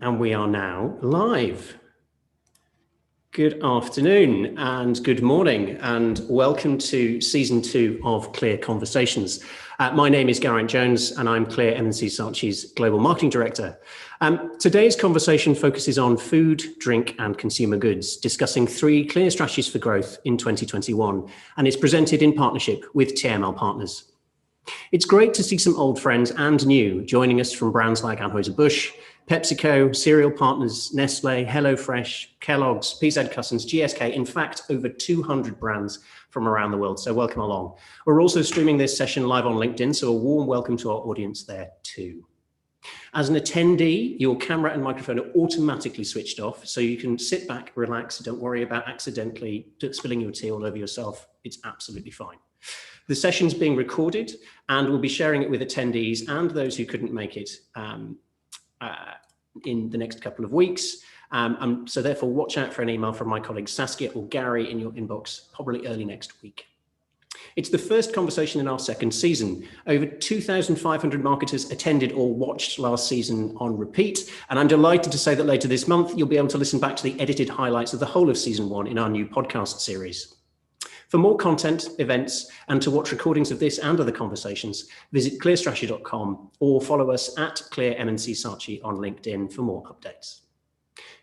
And we are now live. Good afternoon and good morning and welcome to season 2 of Clear Conversations. My name is Geraint Jones and I'm Clear MNC Saatchi's Global Marketing Director. Today's conversation focuses on food, drink and consumer goods, discussing 3 clear strategies for growth in 2021 and is presented in partnership with TML Partners. It's great to see some old friends and new joining us from brands like Anheuser-Busch, PepsiCo, cereal partners, Nestle, HelloFresh, Kellogg's, PZ Cussons, GSK, in fact, over 200 brands from around the world. So welcome along. We're also streaming this session live on LinkedIn, so a warm welcome to our audience there too. As an attendee, your camera and microphone are automatically switched off, so you can sit back, relax, don't worry about accidentally spilling your tea all over yourself. It's absolutely fine. The session's being recorded and we'll be sharing it with attendees and those who couldn't make it in the next couple of weeks. So therefore, watch out for an email from my colleagues Saskia or Gary in your inbox, probably early next week. It's the first conversation in our second season. Over 2,500 marketers attended or watched last season on repeat. And I'm delighted to say that later this month, you'll be able to listen back to the edited highlights of the whole of season 1 in our new podcast series. For more content, events, and to watch recordings of this and other conversations, visit clearstrategy.com or follow us at ClearMNC on LinkedIn for more updates.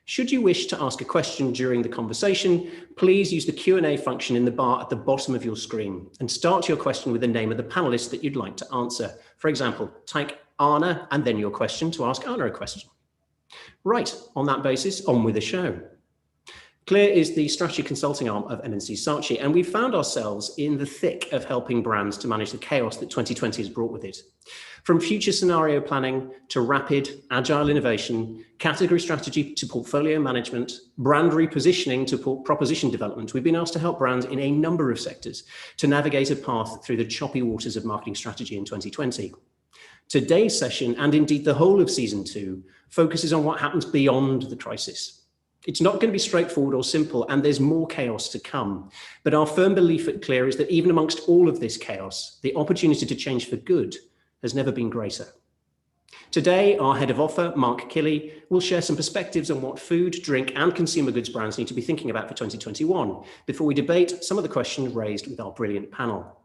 Should you wish to ask a question during the conversation, please use the Q&A function in the bar at the bottom of your screen and start your question with the name of the panelist that you'd like to answer. For example, type Anna and then your question to ask Anna a question. Right, on that basis, on with the show. Clear is the strategy consulting arm of MNC Saatchi, and we found ourselves in the thick of helping brands to manage the chaos that 2020 has brought with it. From future scenario planning to rapid, agile innovation, category strategy to portfolio management, brand repositioning to proposition development, we've been asked to help brands in a number of sectors to navigate a path through the choppy waters of marketing strategy in 2020. Today's session, and indeed the whole of season 2, focuses on what happens beyond the crisis. It's not going to be straightforward or simple, and there's more chaos to come. But our firm belief at Clear is that even amongst all of this chaos, the opportunity to change for good has never been greater. Today, our head of offer, Mark Killey, will share some perspectives on what food, drink, and consumer goods brands need to be thinking about for 2021 before we debate some of the questions raised with our brilliant panel.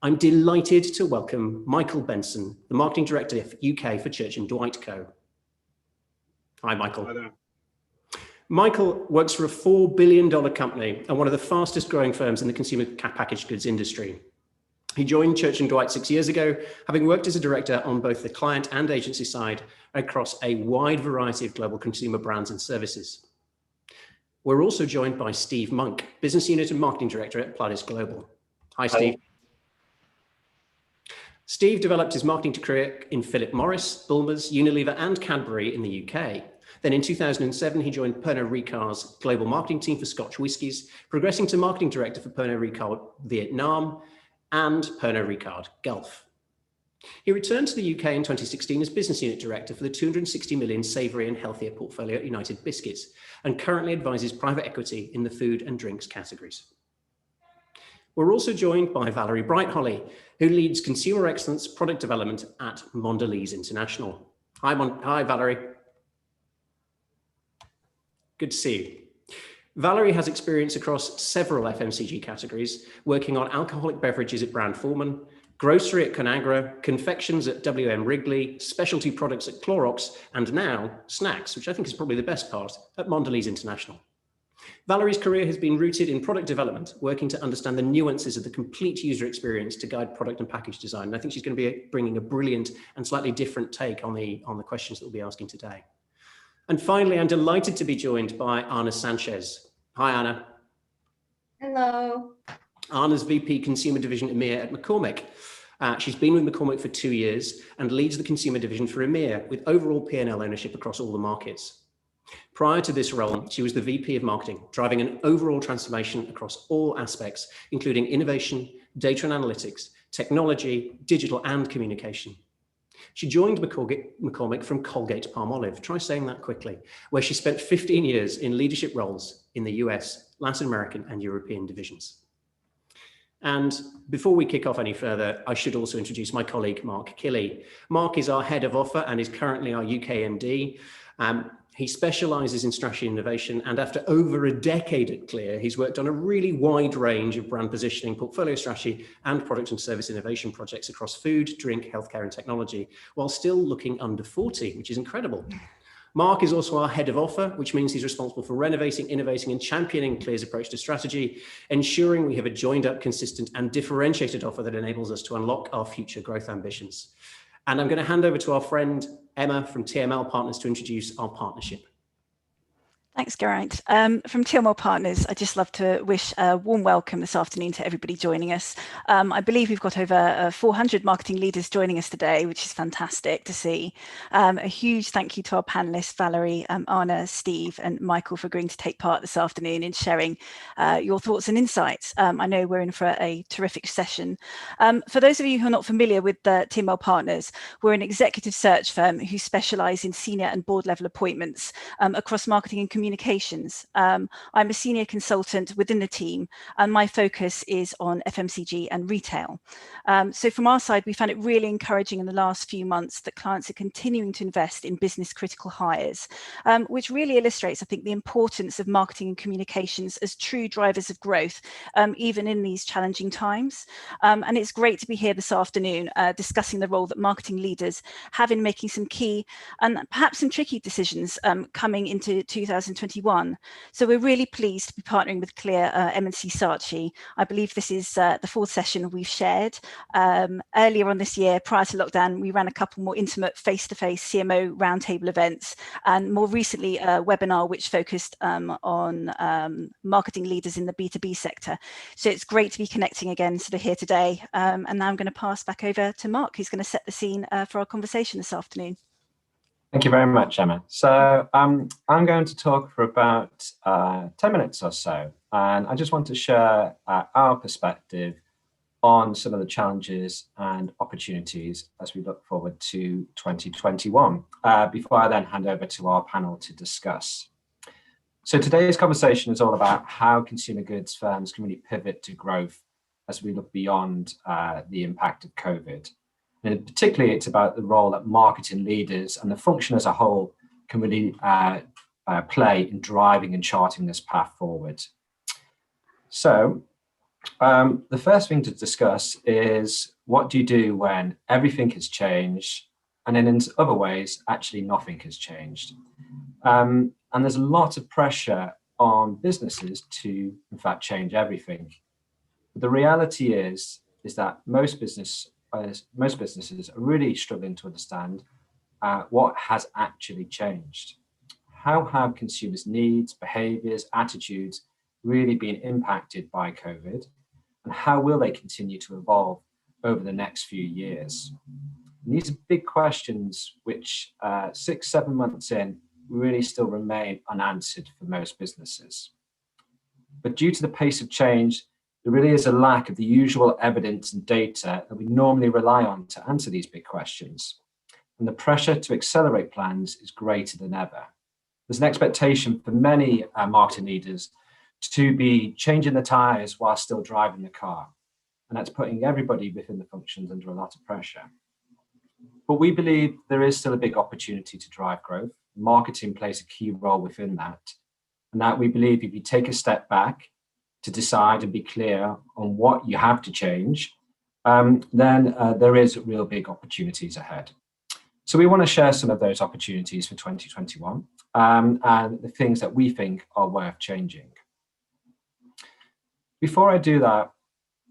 I'm delighted to welcome Michael Benson, the Marketing Director of UK for Church & Dwight Co. Hi, Michael. Hi there. Michael works for a $4 billion company and one of the fastest growing firms in the consumer packaged goods industry. He joined Church & Dwight 6 years ago, having worked as a director on both the client and agency side across a wide variety of global consumer brands and services. We're also joined by Steve Monk, Business Unit and Marketing Director at Pladis Global. Hi, Steve. Steve developed his marketing career in Philip Morris, Bulmers, Unilever and Cadbury in the UK. Then in 2007, he joined Pernod Ricard's global marketing team for Scotch whiskies, progressing to marketing director for Pernod Ricard Vietnam and Pernod Ricard Gulf. He returned to the UK in 2016 as business unit director for the 260 million savoury and healthier portfolio at United Biscuits, and currently advises private equity in the food and drinks categories. We're also joined by Valerie Breitholle, who leads consumer excellence product development at Mondelez International. Hi, Valerie. Good to see you. Valerie has experience across several FMCG categories, working on alcoholic beverages at Brown-Forman, grocery at Conagra, confections at WM Wrigley, specialty products at Clorox, and now snacks, which I think is probably the best part, at Mondelez International. Valerie's career has been rooted in product development, working to understand the nuances of the complete user experience to guide product and package design. And I think she's going to be bringing a brilliant and slightly different take on the questions that we'll be asking today. And finally, I'm delighted to be joined by Anna Sanchez. Hi, Anna. Hello. Anna's VP Consumer Division EMEA at McCormick. She's been with McCormick for 2 years and leads the consumer division for EMEA with overall P&L ownership across all the markets. Prior to this role, she was the VP of Marketing, driving an overall transformation across all aspects, including innovation, data and analytics, technology, digital and communication. She joined McCormick from Colgate-Palmolive, try saying that quickly, where she spent 15 years in leadership roles in the US, Latin American and European divisions. And before we kick off any further, I should also introduce my colleague, Mark Killey. Mark is our head of offer and is currently our UK MD. He specialises in strategy and innovation, and after over a decade at Clear, he's worked on a really wide range of brand positioning, portfolio strategy, and product and service innovation projects across food, drink, healthcare, and technology, while still looking under 40, which is incredible. Mark is also our head of offer, which means he's responsible for renovating, innovating, and championing Clear's approach to strategy, ensuring we have a joined up, consistent, and differentiated offer that enables us to unlock our future growth ambitions. And I'm going to hand over to our friend Emma from TML Partners to introduce our partnership. Thanks, Geraint. From TML Partners, I'd just love to wish a warm welcome this afternoon to everybody joining us. I believe we've got over 400 marketing leaders joining us today, which is fantastic to see. A huge thank you to our panelists, Valerie, Anna, Steve, and Michael for agreeing to take part this afternoon in sharing your thoughts and insights. I know we're in for a terrific session. For those of you who are not familiar with TML Partners, we're an executive search firm who specialise in senior and board level appointments across marketing and communications. I'm a senior consultant within the team, and my focus is on FMCG and retail. So from our side, we found it really encouraging in the last few months that clients are continuing to invest in business critical hires, which really illustrates, I think, the importance of marketing and communications as true drivers of growth, even in these challenging times. And it's great to be here this afternoon discussing the role that marketing leaders have in making some key and perhaps some tricky decisions coming into 2021. So we're really pleased to be partnering with Clear M&C Saatchi. I believe this is the fourth session we've shared. Earlier on this year, prior to lockdown, we ran a couple more intimate face-to-face CMO roundtable events, and more recently a webinar which focused on marketing leaders in the B2B sector. So it's great to be connecting again sort of here today. And now I'm going to pass back over to Mark, who's going to set the scene for our conversation this afternoon. Thank you very much, Emma. So I'm going to talk for about 10 minutes or so, and I just want to share our perspective on some of the challenges and opportunities as we look forward to 2021, before I then hand over to our panel to discuss. So today's conversation is all about how consumer goods firms can really pivot to growth as we look beyond the impact of COVID. And particularly, it's about the role that marketing leaders and the function as a whole can really play in driving and charting this path forward. So the first thing to discuss is, what do you do when everything has changed and then in other ways, actually nothing has changed? And there's a lot of pressure on businesses to, in fact, change everything. But the reality is that most businesses are really struggling to understand what has actually changed. How have consumers' needs, behaviours, attitudes really been impacted by COVID? And how will they continue to evolve over the next few years? And these are big questions which 6-7 months in really still remain unanswered for most businesses. But due to the pace of change, there really is a lack of the usual evidence and data that we normally rely on to answer these big questions. And the pressure to accelerate plans is greater than ever. There's an expectation for many marketing leaders to be changing the tyres while still driving the car. And that's putting everybody within the functions under a lot of pressure. But we believe there is still a big opportunity to drive growth. Marketing plays a key role within that. And that we believe, if you take a step back to decide and be clear on what you have to change, then there is real big opportunities ahead. So we want to share some of those opportunities for 2021 and the things that we think are worth changing. Before I do that,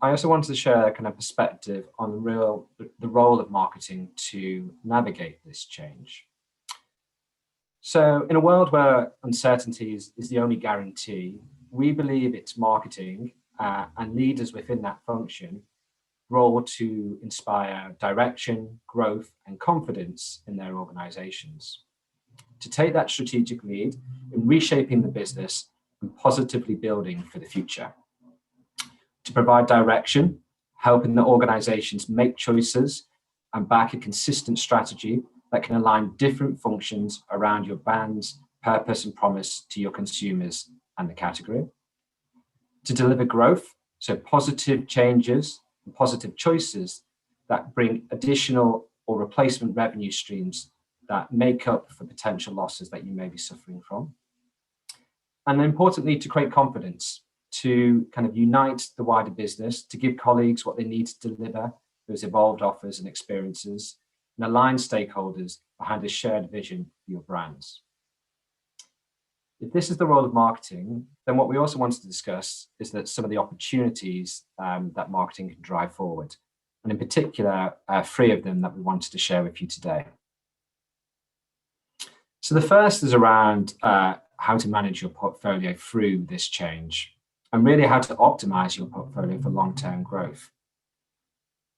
I also wanted to share a kind of perspective on the role of marketing to navigate this change. So in a world where uncertainty is the only guarantee, we believe it's marketing and leaders within that function role to inspire direction, growth, and confidence in their organizations. To take that strategic lead in reshaping the business and positively building for the future. To provide direction, helping the organizations make choices and back a consistent strategy that can align different functions around your brand's purpose and promise to your consumers and the category. To deliver growth, so positive changes and positive choices that bring additional or replacement revenue streams that make up for potential losses that you may be suffering from. And importantly, to create confidence, to kind of unite the wider business, to give colleagues what they need to deliver those evolved offers and experiences, and align stakeholders behind a shared vision for your brands. If this is the role of marketing, then what we also wanted to discuss is that some of the opportunities that marketing can drive forward, and in particular, 3 of them that we wanted to share with you today. So the first is around how to manage your portfolio through this change, and really how to optimize your portfolio for long-term growth.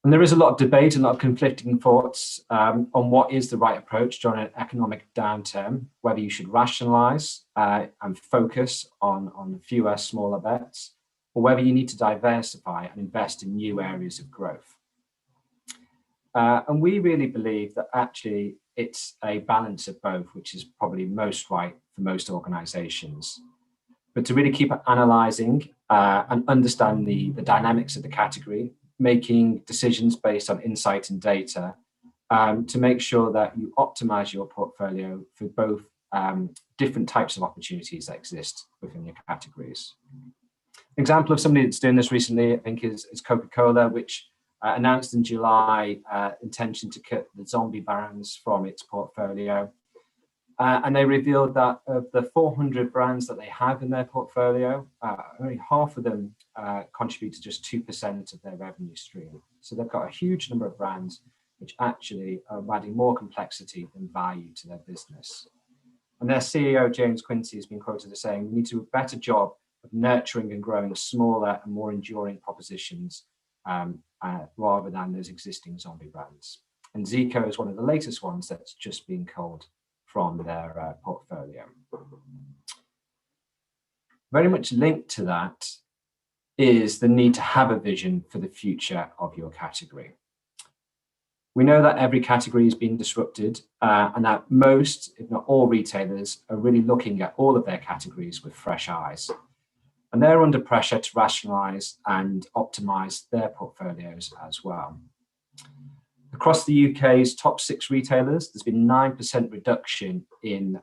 And there is a lot of debate and a lot of conflicting thoughts on what is the right approach during an economic downturn, whether you should rationalize and focus on fewer smaller bets, or whether you need to diversify and invest in new areas of growth. And we really believe that actually it's a balance of both, which is probably most right for most organizations. But to really keep analyzing and understand the dynamics of the category, making decisions based on insight and data to make sure that you optimize your portfolio for both different types of opportunities that exist within your categories. An example of somebody that's doing this recently, I think, is Coca-Cola, which announced in July intention to cut the zombie brands from its portfolio. And they revealed that of the 400 brands that they have in their portfolio, only half of them contribute to just 2% of their revenue stream. So they've got a huge number of brands which actually are adding more complexity than value to their business. And their CEO, James Quincy, has been quoted as saying, we need to do a better job of nurturing and growing smaller and more enduring propositions rather than those existing zombie brands. And Zico is one of the latest ones that's just been culled from their portfolio. Very much linked to that is the need to have a vision for the future of your category. We know that every category is being disrupted and that most, if not all, retailers are really looking at all of their categories with fresh eyes. And they're under pressure to rationalize and optimize their portfolios as well. Across the UK's top 6 retailers, there's been 9% reduction in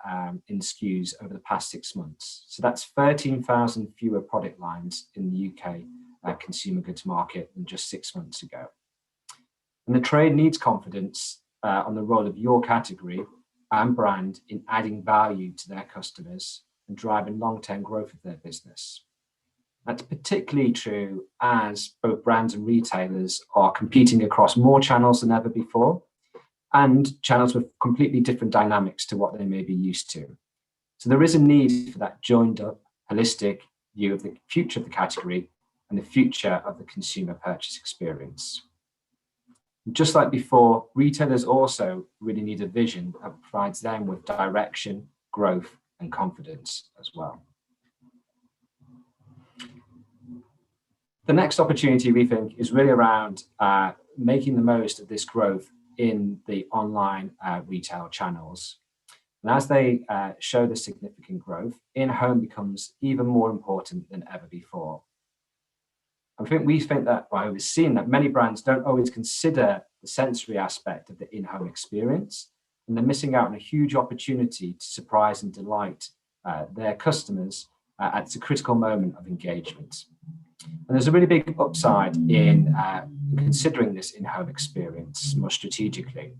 SKUs over the past 6 months. So that's 13,000 fewer product lines in the UK consumer goods market than just 6 months ago. And the trade needs confidence on the role of your category and brand in adding value to their customers and driving long-term growth of their business. That's particularly true as both brands and retailers are competing across more channels than ever before, and channels with completely different dynamics to what they may be used to. So there is a need for that joined up, holistic view of the future of the category and the future of the consumer purchase experience. Just like before, retailers also really need a vision that provides them with direction, growth, and confidence as well. The next opportunity, we think, is really around making the most of this growth in the online retail channels. And as they show the significant growth, in-home becomes even more important than ever before. We think that, well, we've seen that many brands don't always consider the sensory aspect of the in-home experience, and they're missing out on a huge opportunity to surprise and delight their customers at a critical moment of engagement. And there's a really big upside in considering this in-home experience more strategically.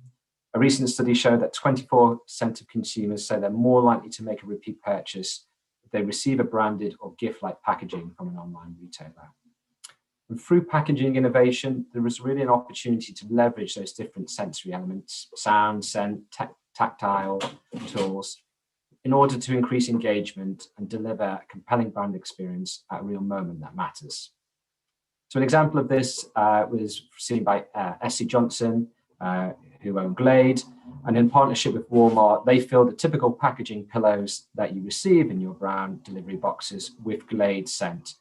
A recent study showed that 24% of consumers say they're more likely to make a repeat purchase if they receive a branded or gift-like packaging from an online retailer. And through packaging innovation, there is really an opportunity to leverage those different sensory elements, sound, scent, tactile tools, in order to increase engagement and deliver a compelling brand experience at a real moment that matters. So an example of this was seen by SC Johnson, who own Glade, and in partnership with Walmart, they filled the typical packaging pillows that you receive in your brown delivery boxes with Glade scent.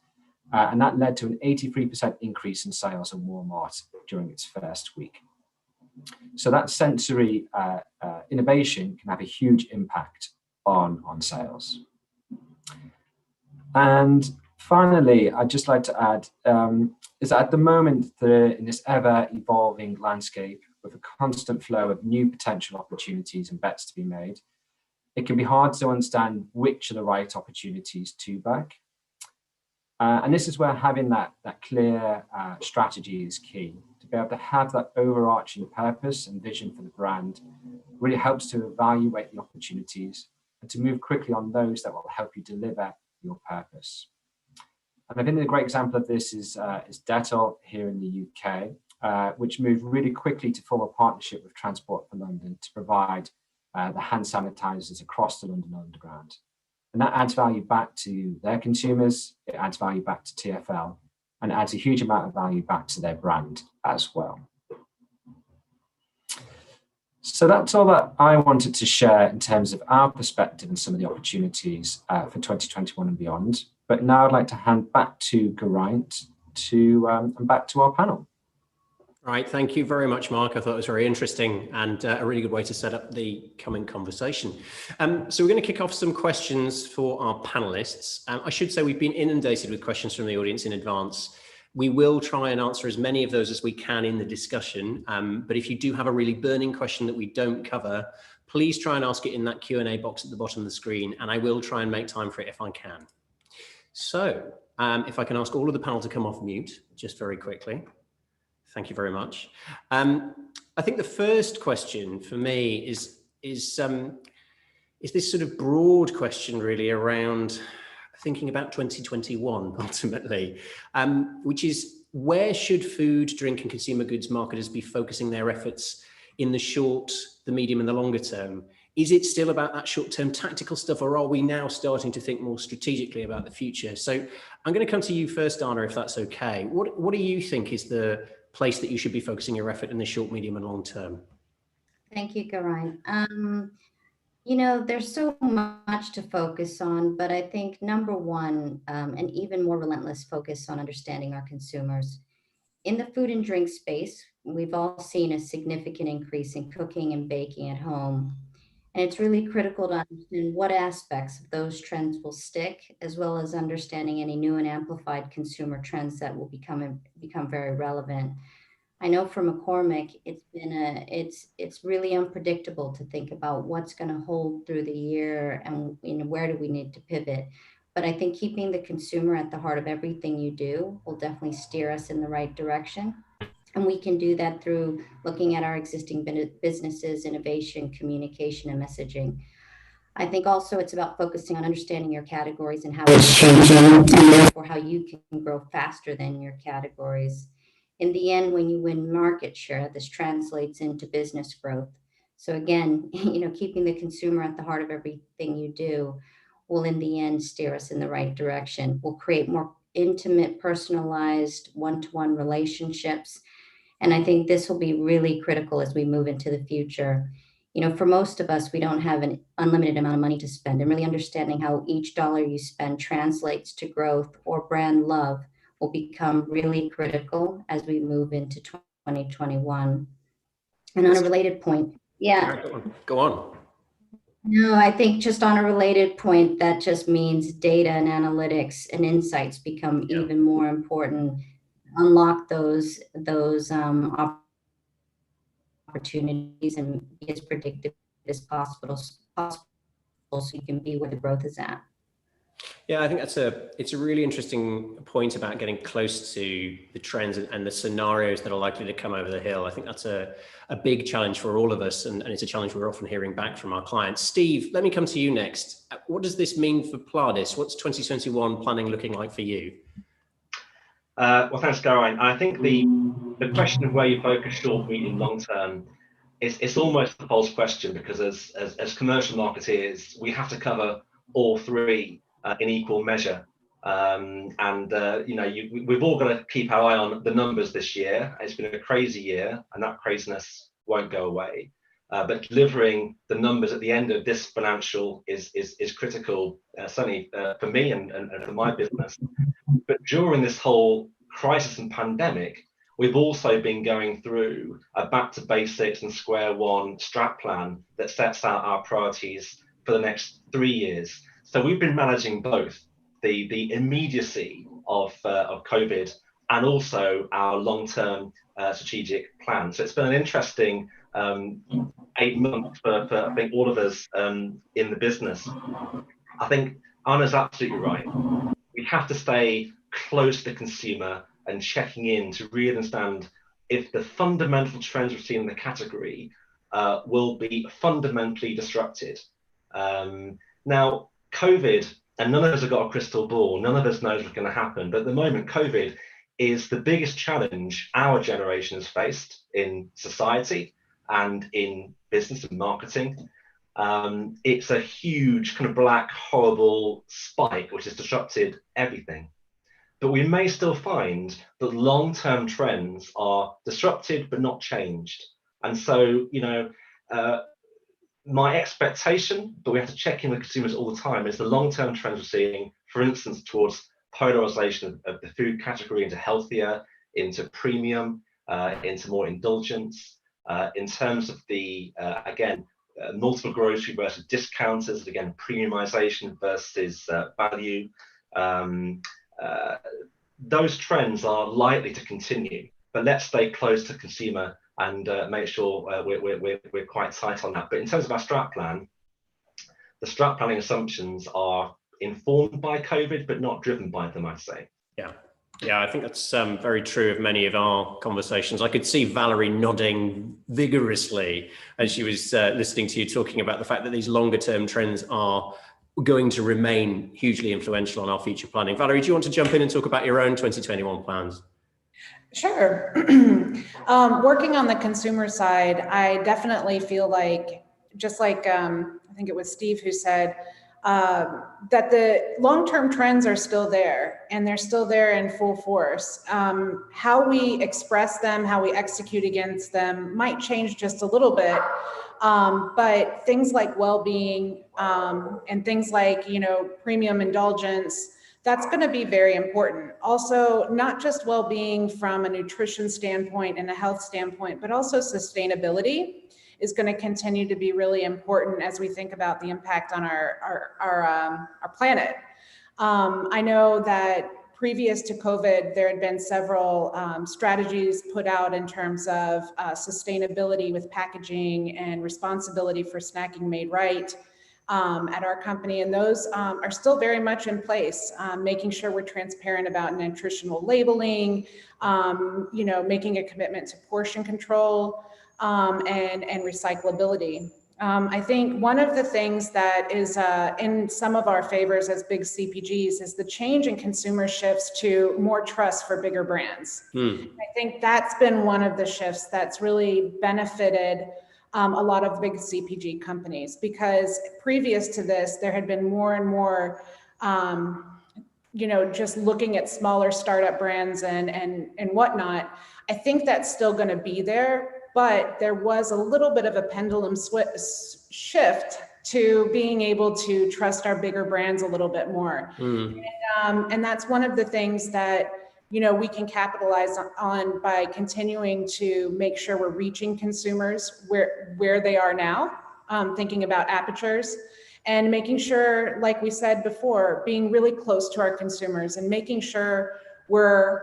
And that led to an 83% increase in sales in Walmart during its first week. So that sensory innovation can have a huge impact on sales. And finally, I'd just like to add is that at the moment, in this ever-evolving landscape with a constant flow of new potential opportunities and bets to be made, it can be hard to understand which are the right opportunities to back. And this is where having that clear strategy is key. To be able to have that overarching purpose and vision for the brand really helps to evaluate the opportunities and to move quickly on those that will help you deliver your purpose. And I think a great example of this is Breitholle here in the UK, which moved really quickly to form a partnership with Transport for London to provide the hand sanitizers across the London Underground. And that adds value back to their consumers, it adds value back to TfL, and it adds a huge amount of value back to their brand as well. So that's all that I wanted to share in terms of our perspective and some of the opportunities for 2021 and beyond. But now I'd like to hand back to Geraint and back to our panel. Right, thank you very much, Mark. I thought it was very interesting and a really good way to set up the coming conversation. So we're going to kick off some questions for our panelists. I should say we've been inundated with questions from the audience in advance. We will try and answer as many of those as we can in the discussion. But if you do have a really burning question that we don't cover, please try and ask it in that Q&A box at the bottom of the screen, and I will try and make time for it if I can. So if I can ask all of the panel to come off mute, just very quickly. Thank you very much. I think the first question for me is this sort of broad question really around thinking about 2021 ultimately, which is where should food, drink and consumer goods marketers be focusing their efforts in the short, the medium and the longer term? Is it still about that short-term tactical stuff, or are we now starting to think more strategically about the future? So I'm going to come to you first, Anna, if that's okay. What do you think is the place that you should be focusing your effort in the short, medium and long term? Thank you, Geraint. You know, there's so much to focus on, but I think number one, an even more relentless focus on understanding our consumers. In the food and drink space, we've all seen a significant increase in cooking and baking at home. And it's really critical to understand what aspects of those trends will stick, as well as understanding any new and amplified consumer trends that will become very relevant. I know for McCormick, it's really unpredictable to think about what's going to hold through the year and where do we need to pivot. But I think keeping the consumer at the heart of everything you do will definitely steer us in the right direction. And we can do that through looking at our existing businesses, innovation, communication, and messaging. I think also it's about focusing on understanding your categories and how it's changing, or how you can grow faster than your categories. In the end, when you win market share, this translates into business growth. So again, keeping the consumer at the heart of everything you do will in the end steer us in the right direction. We'll create more intimate, personalized, one-to-one relationships. And I think this will be really critical as we move into the future. For most of us, we don't have an unlimited amount of money to spend, and really understanding how each dollar you spend translates to growth or brand love will become really critical as we move into 2021. And on a related point, Go on. No, I think just on a related point, that just means data and analytics and insights become even more important. Unlock those opportunities and be as predictive as possible so you can be where the growth is at. Yeah, I think it's a really interesting point about getting close to the trends and the scenarios that are likely to come over the hill. I think that's a big challenge for all of us, and it's a challenge we're often hearing back from our clients. Steve, let me come to you next. What does this mean for Pladis? What's 2021 planning looking like for you? Well, thanks, Geraint. I think the question of where you focus short, medium, long term, it's almost a false question, because as commercial marketeers, we have to cover all three in equal measure. We've all got to keep our eye on the numbers this year. It's been a crazy year, and that craziness won't go away. But delivering the numbers at the end of this financial is critical, certainly for me and for my business. But during this whole crisis and pandemic, we've also been going through a back to basics and square one strat plan that sets out our priorities for the next 3 years. So we've been managing both the immediacy of COVID and also our long-term strategic plan. So it's been an interesting 8 months for I think all of us in the business. I think Anna's absolutely right. We have to stay close to the consumer and checking in to really understand if the fundamental trends we're seeing in the category will be fundamentally disrupted. Now, COVID, and none of us have got a crystal ball, none of us knows what's going to happen, but at the moment, COVID is the biggest challenge our generation has faced in society and in business and marketing. It's a huge kind of black, horrible spike, which has disrupted everything. But we may still find that long-term trends are disrupted but not changed. And so, you know, my expectation, but we have to check in with consumers all the time, is the long-term trends we're seeing, for instance, towards polarization of the food category into healthier, into premium, into more indulgence, in terms of the, again, multiple grocery versus discounters, again, premiumization versus value. Those trends are likely to continue, but let's stay close to consumer and make sure we're quite tight on that. But in terms of our strat plan, the strat planning assumptions are informed by COVID, but not driven by them, I'd say. Yeah, I think that's very true of many of our conversations. I could see Valerie nodding vigorously as she was listening to you talking about the fact that these longer term trends are going to remain hugely influential on our future planning. Valerie, do you want to jump in and talk about your own 2021 plans? Sure. Working on the consumer side, I definitely feel like, just like I think it was Steve who said, that the long-term trends are still there, and they're still there in full force. How we express them, how we execute against them might change just a little bit, but things like well-being and things like, you know, premium indulgence, that's going to be very important. Also, not just well-being from a nutrition standpoint and a health standpoint, but also sustainability is going to continue to be really important as we think about the impact on our planet. I know that previous to COVID, there had been several strategies put out in terms of sustainability with packaging and responsibility for snacking made right at our company. And those are still very much in place, making sure we're transparent about nutritional labeling, you know, making a commitment to portion control, and recyclability. I think one of the things that is in some of our favors as big CPGs is the change in consumer shifts to more trust for bigger brands. I think that's been one of the shifts that's really benefited a lot of big CPG companies, because previous to this, there had been more and more, you know, just looking at smaller startup brands and whatnot. I think that's still going to be there, but there was a little bit of a pendulum shift to being able to trust our bigger brands a little bit more. And that's one of the things that, you know, we can capitalize on by continuing to make sure we're reaching consumers where they are now, thinking about apertures, and making sure, like we said before, being really close to our consumers and making sure we're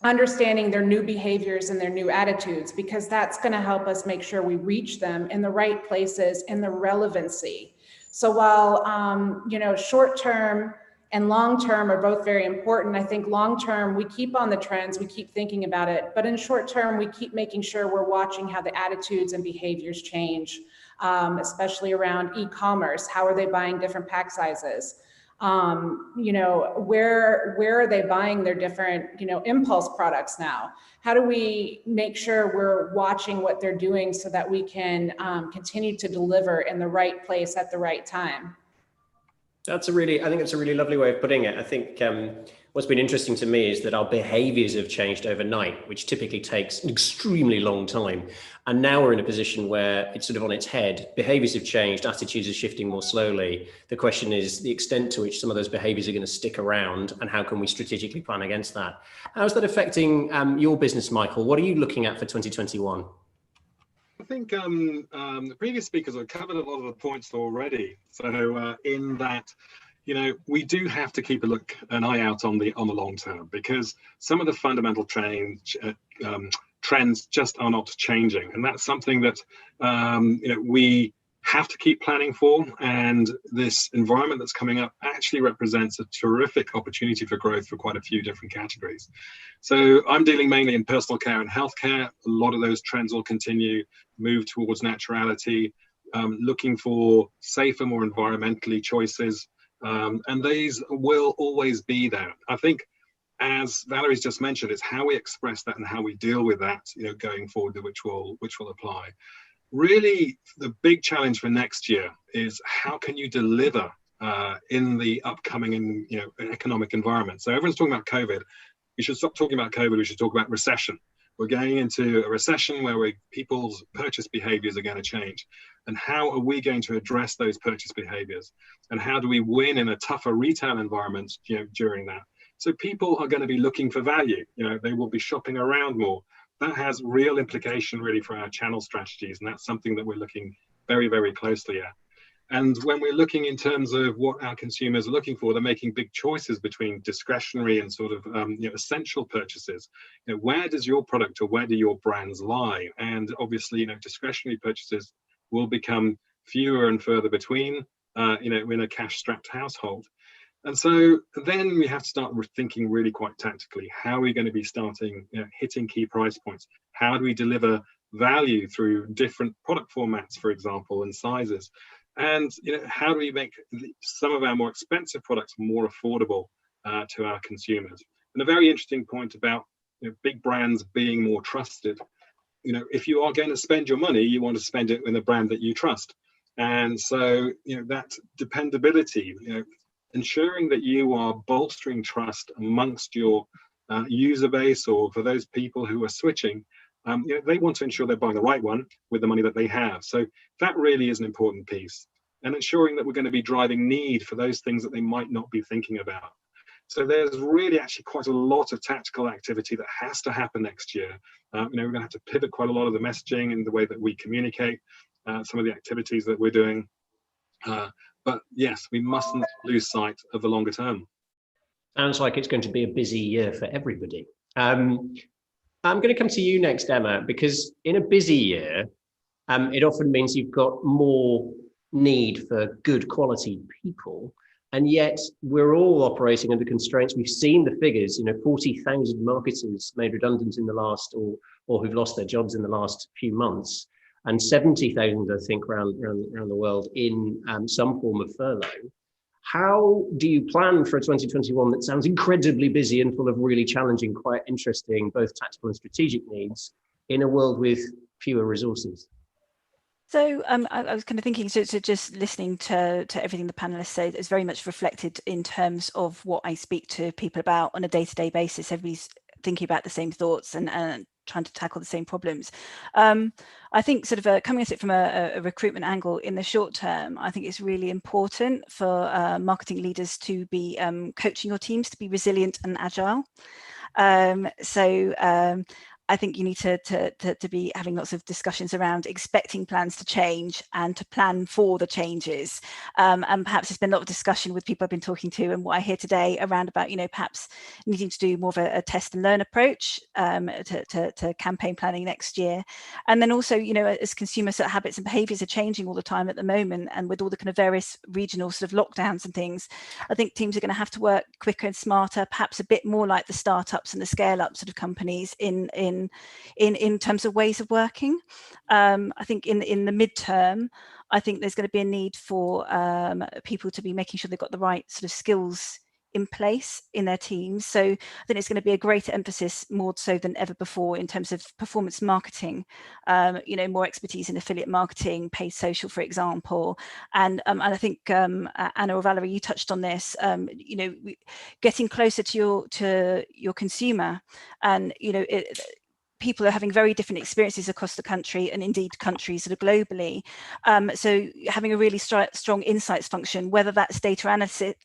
understanding their new behaviors and their new attitudes, because that's going to help us make sure we reach them in the right places and the relevancy. So while, you know, short-term and long-term are both very important, I think long-term, we keep on the trends, we keep thinking about it, but in short-term, we keep making sure we're watching how the attitudes and behaviors change, especially around e-commerce. How are they buying different pack sizes? You know, where are they buying their different, you know, impulse products now? How do we make sure we're watching what they're doing so that we can continue to deliver in the right place at the right time? I think it's a really lovely way of putting it. I think what's been interesting to me is that our behaviors have changed overnight, which typically takes an extremely long time. And now we're in a position where it's sort of on its head. Behaviors have changed, attitudes are shifting more slowly. The question is the extent to which some of those behaviors are going to stick around, and how can we strategically plan against that? How's that affecting your business, Michael? What are you looking at for 2021? I think the previous speakers have covered a lot of the points already. So in that, you know, we do have to keep trends just are not changing, and that's something that we have to keep planning for. And this environment that's coming up actually represents a terrific opportunity for growth for quite a few different categories. So I'm dealing mainly in personal care and healthcare. A lot of those trends will continue, move towards naturality, looking for safer, more environmentally choices, and these will always be there. I think, as Valerie's just mentioned, it's how we express that and how we deal with that, going forward, which will apply. Really, the big challenge for next year is how can you deliver in the upcoming economic environment. So everyone's talking about COVID. We should stop talking about COVID. We should talk about recession. We're going into a recession where people's purchase behaviors are going to change. And how are we going to address those purchase behaviors? And how do we win in a tougher retail environment during that? So people are going to be looking for value. They will be shopping around more. That has real implication really for our channel strategies. And that's something that we're looking very, very closely at. And when we're looking in terms of what our consumers are looking for, they're making big choices between discretionary and sort of essential purchases. Where does your product or where do your brands lie? And obviously, discretionary purchases will become fewer and further between, in a cash-strapped household. And so then we have to start thinking really quite tactically. How are we going to be starting hitting key price points? How do we deliver value through different product formats, for example, and sizes? And how do we make some of our more expensive products more affordable to our consumers? And a very interesting point about big brands being more trusted. If you are going to spend your money, you want to spend it in a brand that you trust. And so that dependability, ensuring that you are bolstering trust amongst your user base, or for those people who are switching, they want to ensure they're buying the right one with the money that they have. So that really is an important piece, and ensuring that we're going to be driving need for those things that they might not be thinking about. So there's really actually quite a lot of tactical activity that has to happen next year. We're going to have to pivot quite a lot of the messaging and the way that we communicate, some of the activities that we're doing. But yes, we mustn't lose sight of the longer term. Sounds like it's going to be a busy year for everybody. I'm going to come to you next, Emma, because in a busy year, it often means you've got more need for good quality people. And yet we're all operating under constraints. We've seen the figures, 40,000 marketers made redundant in the last, or who've lost their jobs in the last few months, and 70,000, I think, around the world in some form of furlough. How do you plan for a 2021 that sounds incredibly busy and full of really challenging, quite interesting, both tactical and strategic needs in a world with fewer resources? So I was kind of thinking, so just listening to everything the panelists say, it's very much reflected in terms of what I speak to people about on a day-to-day basis. Everybody's thinking about the same thoughts and trying to tackle the same problems. I think sort of coming at it from a recruitment angle in the short term, I think it's really important for marketing leaders to be coaching your teams to be resilient and agile. I think you need to be having lots of discussions around expecting plans to change and to plan for the changes. And perhaps there's been a lot of discussion with people I've been talking to and what I hear today around about, perhaps needing to do more of a test and learn approach to campaign planning next year. And then also, as consumer sort of habits and behaviours are changing all the time at the moment, and with all the kind of various regional sort of lockdowns and things, I think teams are going to have to work quicker and smarter, perhaps a bit more like the startups and the scale-up sort of companies in terms of ways of working. I think in the midterm, I think there's going to be a need for people to be making sure they've got the right sort of skills in place in their teams. So I think it's going to be a greater emphasis, more so than ever before, in terms of performance marketing, more expertise in affiliate marketing, paid social, for example. And I think Anna or Valerie, you touched on this, getting closer to your consumer, and people are having very different experiences across the country, and indeed countries sort of globally. So having a really strong insights function, whether that's data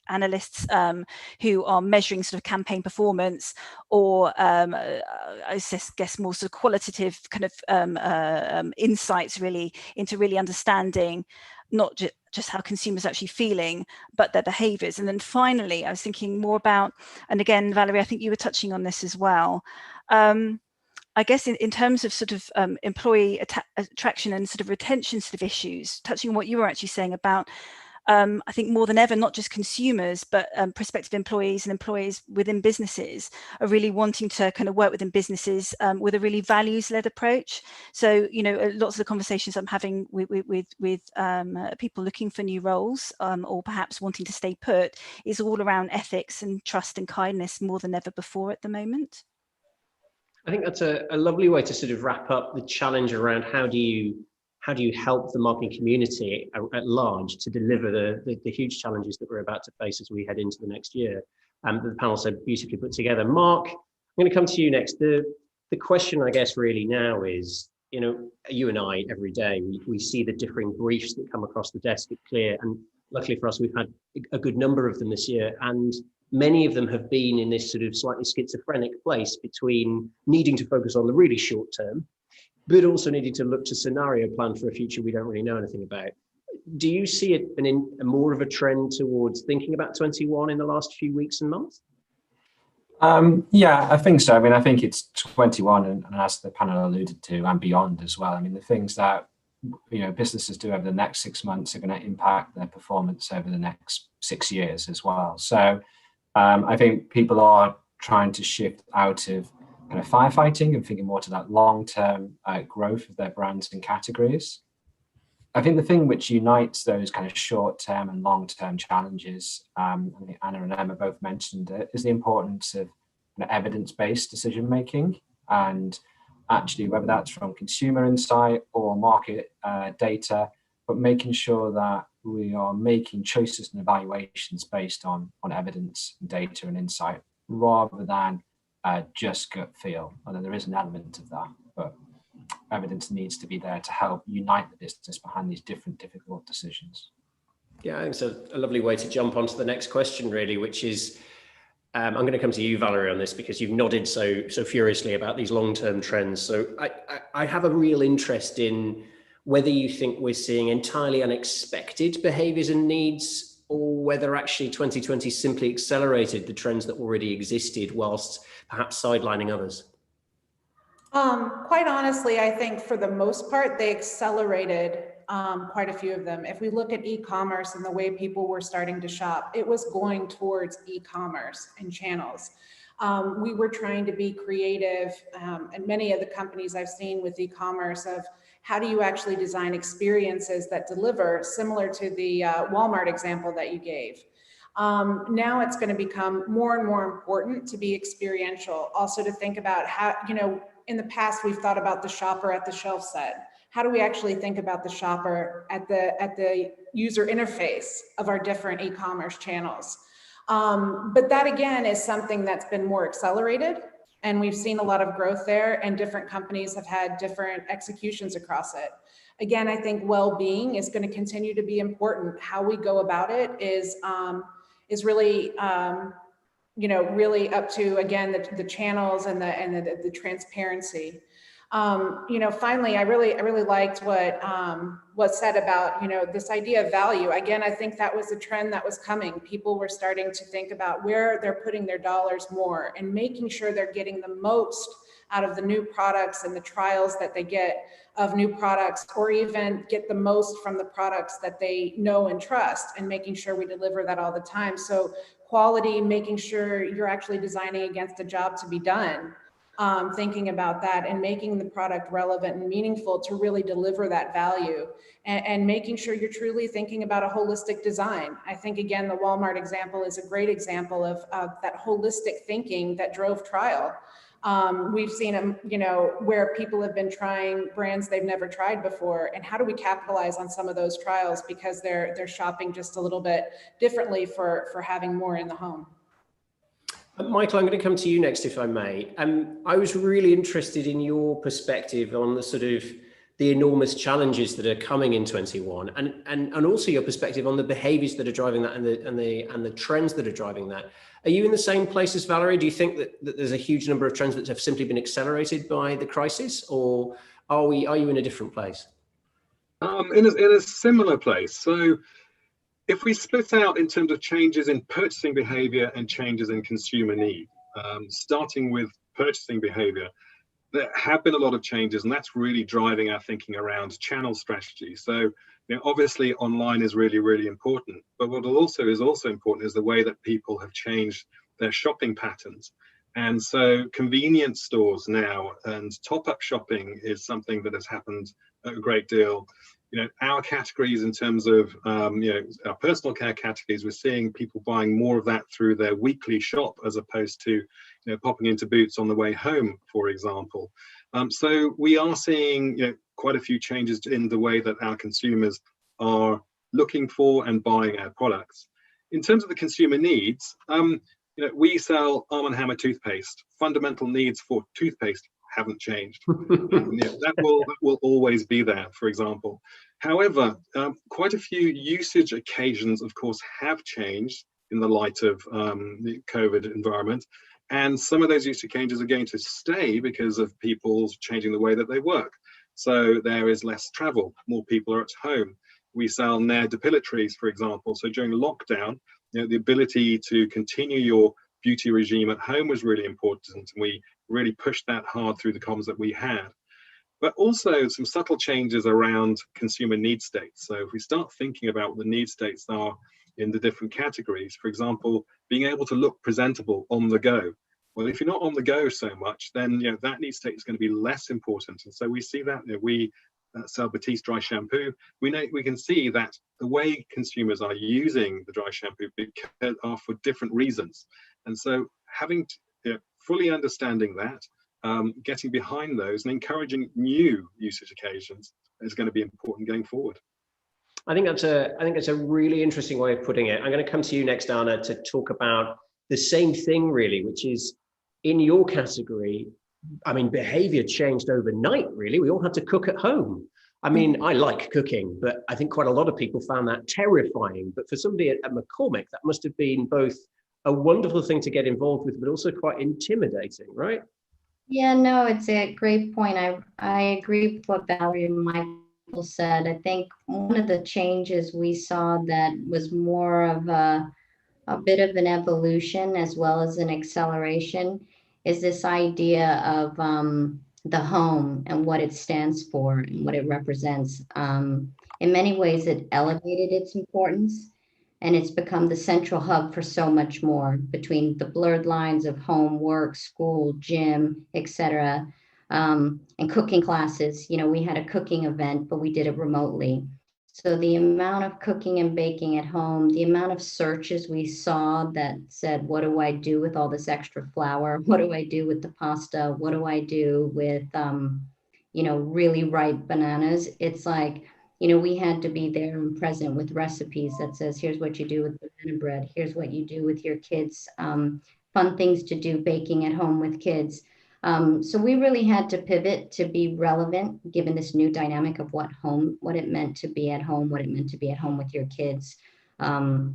analysts who are measuring sort of campaign performance, or I guess more sort of qualitative kind of insights really into really understanding not just how consumers are actually feeling, but their behaviours. And then finally, I was thinking more about, and again, Valerie, I think you were touching on this as well, I guess in terms of sort of employee attraction and sort of retention sort of issues, touching on what you were actually saying about, I think more than ever, not just consumers, but prospective employees and employees within businesses are really wanting to kind of work within businesses with a really values-led approach. So, you know, lots of the conversations I'm having with people looking for new roles or perhaps wanting to stay put is all around ethics and trust and kindness more than ever before at the moment. I think that's a lovely way to sort of wrap up the challenge around how do you help the marketing community at large to deliver the huge challenges that we're about to face as we head into the next year. That the panel so beautifully put together. Mark, I'm going to come to you next. The question, I guess, really now is, you know, you and I every day we see the differing briefs that come across the desk at Clear, and luckily for us, we've had a good number of them this year, and many of them have been in this sort of slightly schizophrenic place between needing to focus on the really short term, but also needing to look to scenario plan for a future we don't really know anything about. Do you see a more of a trend towards thinking about 21 in the last few weeks and months? Yeah, I think so. I mean, I think it's 21, and as the panel alluded to, and beyond as well. I mean, the things that, you know, businesses do over the next 6 months are going to impact their performance over the next 6 years as well. So I think people are trying to shift out of kind of firefighting and thinking more to that long-term growth of their brands and categories. I think the thing which unites those kind of short-term and long-term challenges, I think Anna and Emma both mentioned it, is the importance of evidence-based decision-making, and actually whether that's from consumer insight or market data, but making sure that we are making choices and evaluations based on evidence, data and insight, rather than just gut feel. Although there is an element of that, but evidence needs to be there to help unite the business behind these different difficult decisions. Yeah, I think it's a lovely way to jump onto the next question, really, which is, I'm going to come to you, Valerie, on this because you've nodded so furiously about these long-term trends. So I have a real interest in whether you think we're seeing entirely unexpected behaviours and needs, or whether actually 2020 simply accelerated the trends that already existed whilst perhaps sidelining others. Quite honestly, I think for the most part, they accelerated quite a few of them. If we look at e-commerce and the way people were starting to shop, it was going towards e-commerce and channels. We were trying to be creative, and many of the companies I've seen with e-commerce of how do you actually design experiences that deliver, similar to the Walmart example that you gave. Now it's going to become more and more important to be experiential. Also to think about how, you know, in the past we've thought about the shopper at the shelf set. How do we actually think about the shopper at the user interface of our different e-commerce channels? But that again is something that's been more accelerated, and we've seen a lot of growth there, and different companies have had different executions across it. Again, I think well-being is going to continue to be important. How we go about it is really, you know, really up to, again, the channels and the transparency. You know, finally, I really liked what was said about, you know, this idea of value. Again, I think that was a trend that was coming. People were starting to think about where they're putting their dollars more and making sure they're getting the most out of the new products and the trials that they get of new products, or even get the most from the products that they know and trust, and making sure we deliver that all the time. So quality, making sure you're actually designing against a job to be done. Thinking about that and making the product relevant and meaningful to really deliver that value, and making sure you're truly thinking about a holistic design. I think, again, the Walmart example is a great example of that holistic thinking that drove trial. We've seen, you know, where people have been trying brands they've never tried before, and how do we capitalize on some of those trials because they're shopping just a little bit differently for having more in the home. Michael, I'm going to come to you next, if I may. I was really interested in your perspective on the sort of the enormous challenges that are coming in 21, and also your perspective on the behaviours that are driving that and the trends that are driving that. Are you in the same place as Valerie? Do you think that there's a huge number of trends that have simply been accelerated by the crisis, or are you in a different place? In a similar place. So if we split out in terms of changes in purchasing behavior and changes in consumer need, starting with purchasing behavior, there have been a lot of changes, and that's really driving our thinking around channel strategy. So, obviously online is really, really important, but what is also important is the way that people have changed their shopping patterns. And so convenience stores now and top-up shopping is something that has happened a great deal. Our categories in terms of, our personal care categories, we're seeing people buying more of that through their weekly shop as opposed to, popping into Boots on the way home, for example. So we are seeing, quite a few changes in the way that our consumers are looking for and buying our products. In terms of the consumer needs, we sell Arm & Hammer toothpaste. Fundamental needs for toothpaste haven't changed. That will always be there, for example. However, quite a few usage occasions, of course, have changed in the light of the COVID environment. And some of those use occasions are going to stay because of people changing the way that they work. So there is less travel, more people are at home. We sell Nair depilatories, for example. So during lockdown, the ability to continue your beauty regime at home was really important. And we really pushed that hard through the comms that we had. But also some subtle changes around consumer need states. So if we start thinking about what the need states are in the different categories, for example, being able to look presentable on the go. Well, if you're not on the go so much, then that need state is going to be less important. And so we see that we sell Batiste dry shampoo. We can see that the way consumers are using the dry shampoo are for different reasons. And so having fully understanding that, getting behind those and encouraging new usage occasions is going to be important going forward. I think that's a really interesting way of putting it. I'm going to come to you next, Anna, to talk about the same thing, really, which is in your category. I mean, behavior changed overnight, really. We all had to cook at home. I mean, I like cooking, but I think quite a lot of people found that terrifying. But for somebody at McCormick, that must have been both a wonderful thing to get involved with, but also quite intimidating, right? Yeah, no, it's a great point. I agree with what Valerie and Michael said. I think one of the changes we saw that was more of a bit of an evolution as well as an acceleration is this idea of the home and what it stands for and what it represents. In many ways, it elevated its importance, and it's become the central hub for so much more between the blurred lines of home, work, school, gym, etc. And cooking classes. We had a cooking event, but we did it remotely. So the amount of cooking and baking at home, the amount of searches we saw that said, what do I do with all this extra flour? What do I do with the pasta? What do I do with, really ripe bananas? It's like, we had to be there and present with recipes that says, here's what you do with banana bread. Here's what you do with your kids. Fun things to do baking at home with kids. So we really had to pivot to be relevant, given this new dynamic of what it meant to be at home, what it meant to be at home with your kids, or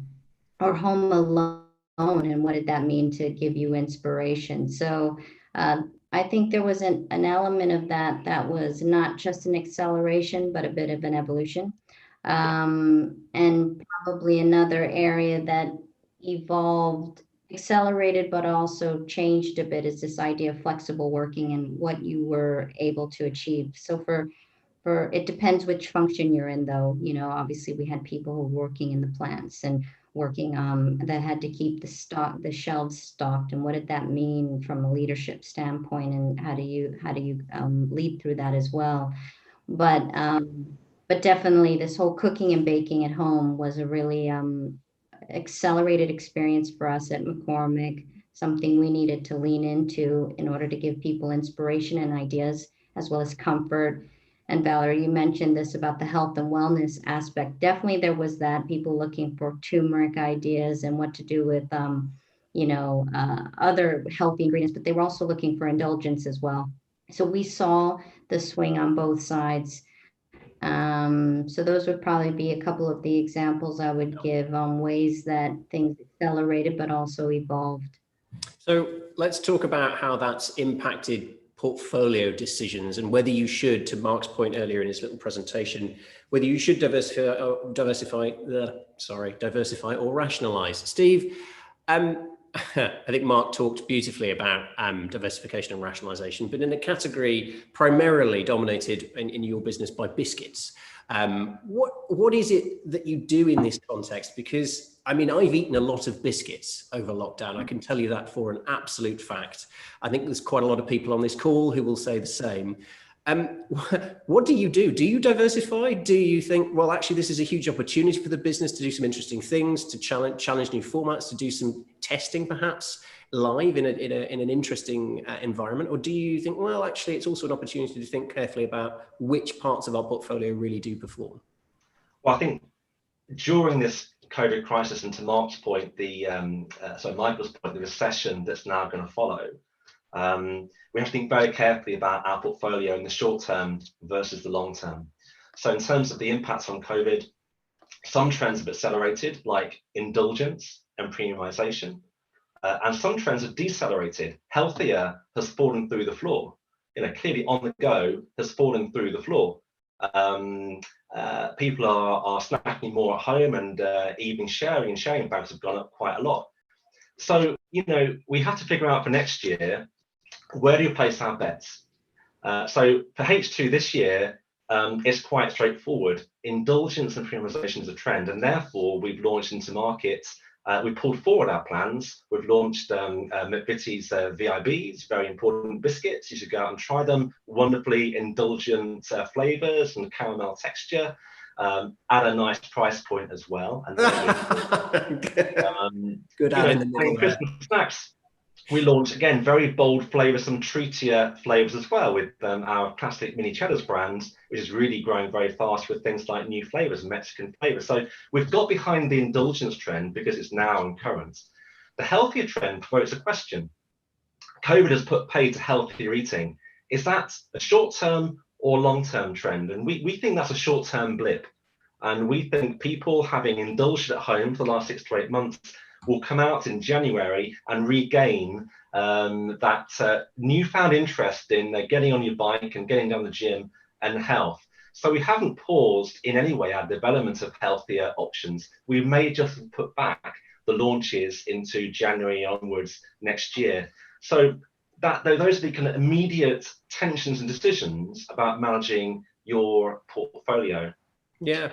home alone, and what did that mean to give you inspiration. So I think there was an element of that was not just an acceleration, but a bit of an evolution. And probably another area that evolved, accelerated, but also changed a bit is this idea of flexible working and what you were able to achieve. So for it depends which function you're in, though. Obviously we had people who were working in the plants and working that had to keep the shelves stocked, and what did that mean from a leadership standpoint, and how do you lead through that as well. But definitely this whole cooking and baking at home was a really accelerated experience for us at McCormick, something we needed to lean into in order to give people inspiration and ideas, as well as comfort. And Valerie, you mentioned this about the health and wellness aspect. Definitely there was that, people looking for turmeric ideas and what to do with, other healthy ingredients, but they were also looking for indulgence as well. So we saw the swing on both sides. So those would probably be a couple of the examples I would give on ways that things accelerated, but also evolved. So let's talk about how that's impacted portfolio decisions and whether you should, to Mark's point earlier in his little presentation, whether you should diversify or rationalize. Steve, I think Mark talked beautifully about diversification and rationalization, but in a category primarily dominated in your business by biscuits. What is it that you do in this context? Because I mean, I've eaten a lot of biscuits over lockdown. I can tell you that for an absolute fact. I think there's quite a lot of people on this call who will say the same. What do you do? Do you diversify? Do you think, well, actually, this is a huge opportunity for the business to do some interesting things, to challenge new formats, to do some testing, perhaps live in an interesting environment? Or do you think, well, actually, it's also an opportunity to think carefully about which parts of our portfolio really do perform? Well, I think during this COVID crisis, and to Mark's point, Michael's point, the recession that's now going to follow, we have to think very carefully about our portfolio in the short term versus the long term. So in terms of the impacts on COVID, some trends have accelerated, like indulgence and premiumization, and some trends have decelerated. Healthier has fallen through the floor. Clearly on the go has fallen through the floor. People are snacking more at home, and even sharing bags have gone up quite a lot. So, we have to figure out for next year, where do you place our bets? So for H2 this year, it's quite straightforward. Indulgence and premiumization is a trend, and therefore we've launched into markets. We pulled forward our plans. We've launched McVitie's VIBs, very important biscuits. You should go out and try them. Wonderfully indulgent flavors and caramel texture, at a nice price point as well. And good add in the middle. Christmas snacks. We launched, again, very bold flavors, some treatier flavors as well, with our classic mini cheddars brand, which is really growing very fast with things like new flavors, Mexican flavors. So we've got behind the indulgence trend because it's now and current. The healthier trend provokes a question. COVID has put pay to healthier eating. Is that a short-term or long-term trend? And we think that's a short-term blip. And we think people having indulged at home for the last 6 to 8 months will come out in January and regain that newfound interest in getting on your bike and getting down the gym and health. So we haven't paused in any way our development of healthier options. We may just put back the launches into January onwards next year. So those are the kind of immediate tensions and decisions about managing your portfolio. Yeah.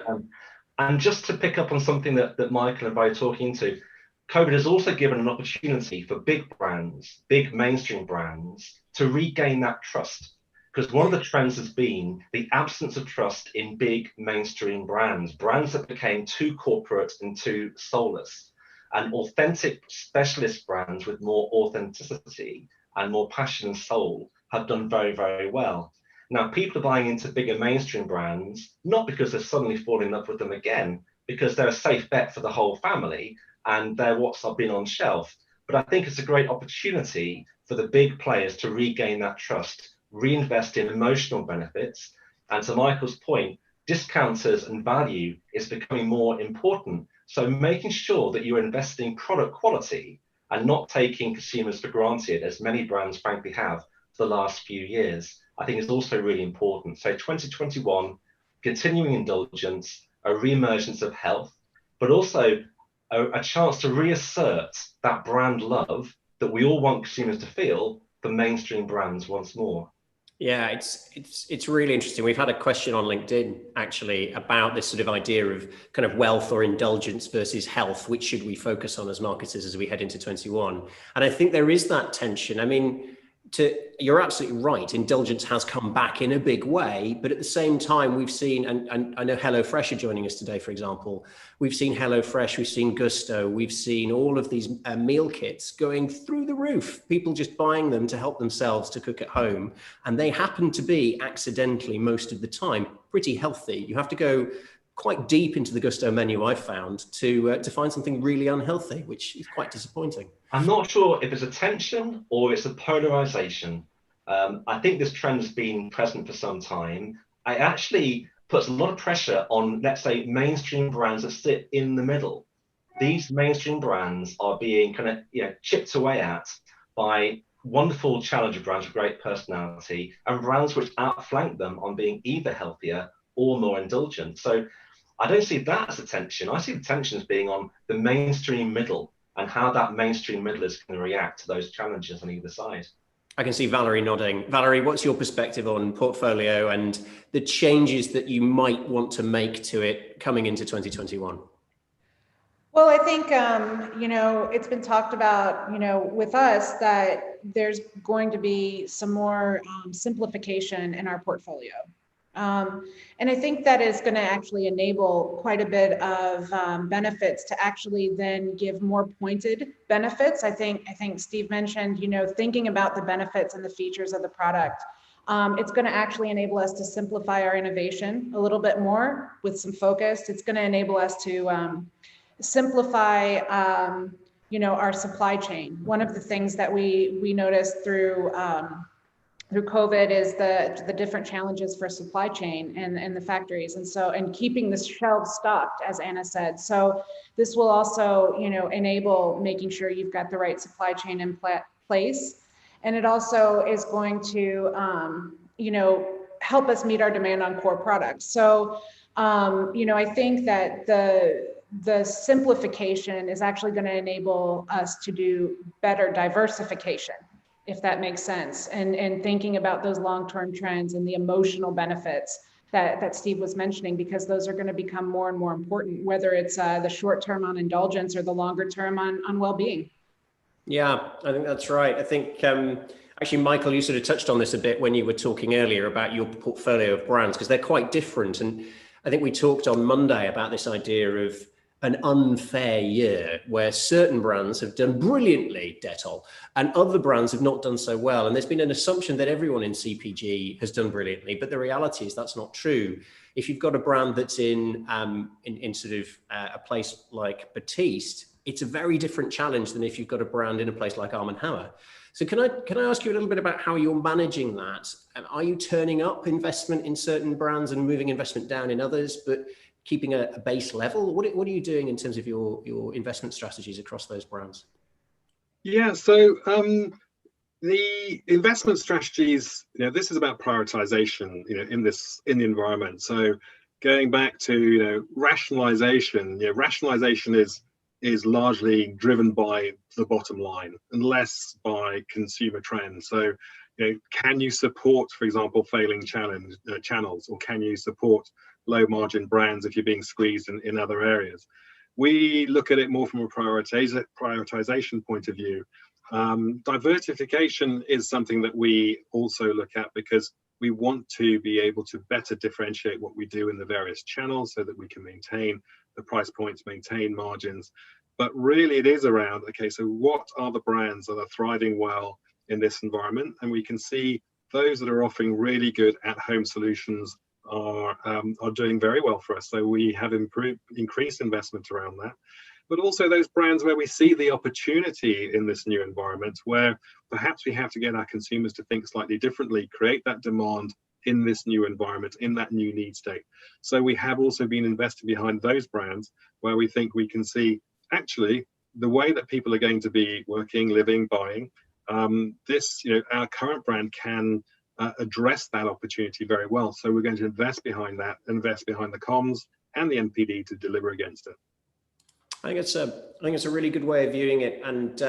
And just to pick up on something that Michael and I are talking to, COVID has also given an opportunity for big brands, big mainstream brands, to regain that trust. Because one of the trends has been the absence of trust in big mainstream brands that became too corporate and too soulless. And authentic specialist brands with more authenticity and more passion and soul have done very, very well. Now, people are buying into bigger mainstream brands, not because they're suddenly falling in love with them again, because they're a safe bet for the whole family, and they're what's been on shelf. But I think it's a great opportunity for the big players to regain that trust, reinvest in emotional benefits. And to Michael's point, discounters and value is becoming more important. So making sure that you're investing product quality and not taking consumers for granted, as many brands frankly have for the last few years, I think is also really important. So 2021, continuing indulgence, a re-emergence of health, but also a chance to reassert that brand love that we all want consumers to feel for mainstream brands once more. Yeah, it's really interesting. We've had a question on LinkedIn actually about this sort of idea of kind of wealth or indulgence versus health. Which should we focus on as marketers as we head into 21? And I think there is that tension. I mean, you're absolutely right. Indulgence has come back in a big way, but at the same time, we've seen, and I know HelloFresh are joining us today, for example. We've seen HelloFresh, we've seen Gusto, we've seen all of these meal kits going through the roof. People just buying them to help themselves to cook at home, and they happen to be accidentally most of the time pretty healthy. You have to go quite deep into the Gusto menu, I've found, to find something really unhealthy, which is quite disappointing. I'm not sure if it's a tension or it's a polarization. I think this trend has been present for some time. It actually puts a lot of pressure on, let's say, mainstream brands that sit in the middle. These mainstream brands are being kind of chipped away at by wonderful challenger brands with great personality and brands which outflank them on being either healthier or more indulgent. So I don't see that as a tension. I see the tension as being on the mainstream middle. and how that mainstream middle is going to react to those challenges on either side. I can see Valerie nodding. Valerie, what's your perspective on portfolio and the changes that you might want to make to it coming into 2021? Well, I think, it's been talked about, with us that there's going to be some more simplification in our portfolio. And I think that is going to actually enable quite a bit of benefits to actually then give more pointed benefits. I think Steve mentioned, thinking about the benefits and the features of the product. It's going to actually enable us to simplify our innovation a little bit more with some focus. It's going to enable us to simplify, our supply chain. One of the things that we noticed through COVID is the different challenges for supply chain and the factories, and keeping the shelves stocked, as Anna said. So this will also, enable making sure you've got the right supply chain in place, and it also is going to, help us meet our demand on core products. So, I think that the simplification is actually going to enable us to do better diversification, if that makes sense, and thinking about those long-term trends and the emotional benefits that Steve was mentioning, because those are going to become more and more important, whether it's the short term on indulgence or the longer term on well-being. Yeah, I think that's right. I think actually, Michael, you sort of touched on this a bit when you were talking earlier about your portfolio of brands, because they're quite different. And I think we talked on Monday about this idea of an unfair year where certain brands have done brilliantly, Dettol, and other brands have not done so well. And there's been an assumption that everyone in CPG has done brilliantly, but the reality is that's not true. If you've got a brand that's in sort of a place like Batiste, it's a very different challenge than if you've got a brand in a place like Arm & Hammer. So can I ask you a little bit about how you're managing that? Are you turning up investment in certain brands and moving investment down in others, but keeping a base level? What are you doing in terms of your investment strategies across those brands? Yeah, so the investment strategies, this is about prioritization, in the environment. So going back to, rationalization, rationalization is largely driven by the bottom line and less by consumer trends. So, can you support, for example, failing channels, or can you support low margin brands if you're being squeezed in other areas? We look at it more from a prioritization point of view. Diversification is something that we also look at because we want to be able to better differentiate what we do in the various channels so that we can maintain the price points, maintain margins. But really it is around, okay, so what are the brands that are thriving well in this environment? And we can see those that are offering really good at-home solutions are doing very well for us. So we have increased investment around that. But also those brands where we see the opportunity in this new environment, where perhaps we have to get our consumers to think slightly differently, create that demand in this new environment, in that new need state. So we have also been investing behind those brands where we think we can see actually the way that people are going to be working, living, buying, our current brand can address that opportunity very well. So we're going to invest behind that, invest behind the comms and the NPD to deliver against it. I think it's a really good way of viewing it, and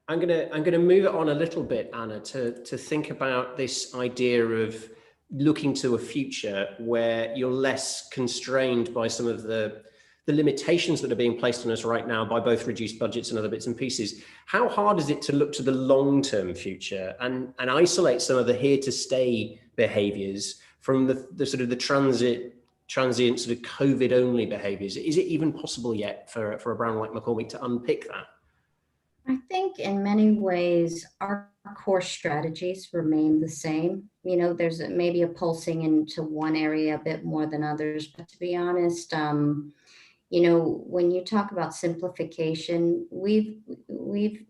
I'm gonna move it on a little bit, Anna, to think about this idea of looking to a future where you're less constrained by some of the limitations that are being placed on us right now by both reduced budgets and other bits and pieces. How hard is it to look to the long-term future and isolate some of the here-to-stay behaviours from the sort of the transient sort of COVID-only behaviours? Is it even possible yet for a brand like McCormick to unpick that? I think in many ways, our core strategies remain the same. There's maybe a pulsing into one area a bit more than others, but to be honest, when you talk about simplification, we've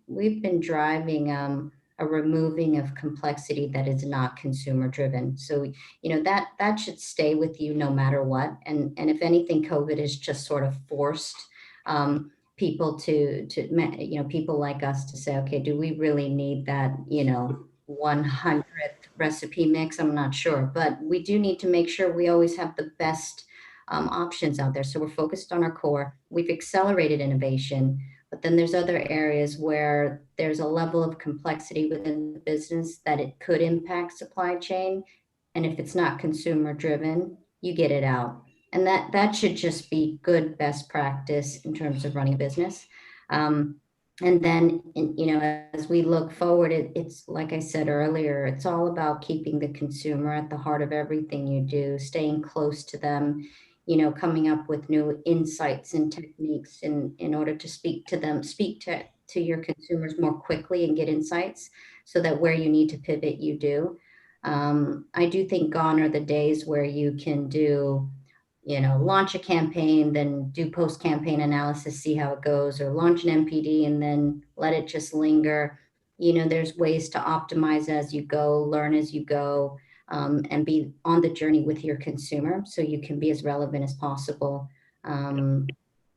been driving a removing of complexity that is not consumer driven. So, that should stay with you no matter what. And if anything, COVID has just sort of forced people people like us to say, okay, do we really need that, 100th recipe mix? I'm not sure, but we do need to make sure we always have the best options out there. So we're focused on our core. We've accelerated innovation. But then there's other areas where there's a level of complexity within the business that it could impact supply chain. And if it's not consumer driven, you get it out. And that should just be good best practice in terms of running a business. And then, as we look forward, it's like I said earlier, it's all about keeping the consumer at the heart of everything you do, staying close to them, coming up with new insights and techniques in order to speak to your consumers more quickly and get insights so that where you need to pivot, you do. I do think gone are the days where you can do, launch a campaign, then do post-campaign analysis, see how it goes, or launch an MPD and then let it just linger. There's ways to optimize as you go, learn as you go, and be on the journey with your consumer so you can be as relevant as possible. So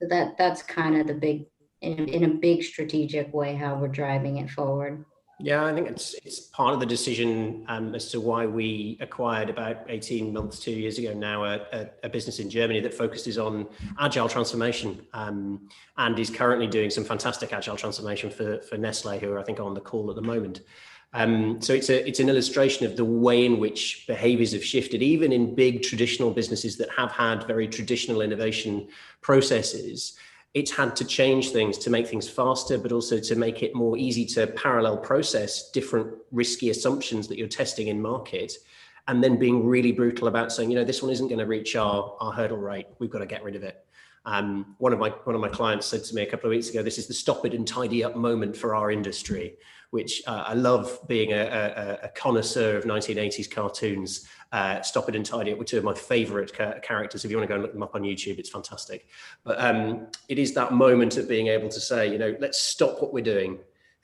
that's kind of the big, in a big strategic way, how we're driving it forward. Yeah, I think it's part of the decision as to why we acquired about 18 months, 2 years ago now, a business in Germany that focuses on agile transformation and is currently doing some fantastic agile transformation for Nestle, who are, I think, on the call at the moment. So it's an illustration of the way in which behaviors have shifted, even in big traditional businesses that have had very traditional innovation processes. It's had to change things to make things faster, but also to make it more easy to parallel process different risky assumptions that you're testing in market, and then being really brutal about saying, this one isn't going to reach our hurdle rate. We've got to get rid of it. One of my clients said to me a couple of weeks ago, this is the stop it and tidy up moment for our industry, which I love. Being a connoisseur of 1980s cartoons, Stop It and Tidy Up were two of my favorite characters. If you want to go and look them up on YouTube, it's fantastic. But it is that moment of being able to say, let's stop what we're doing.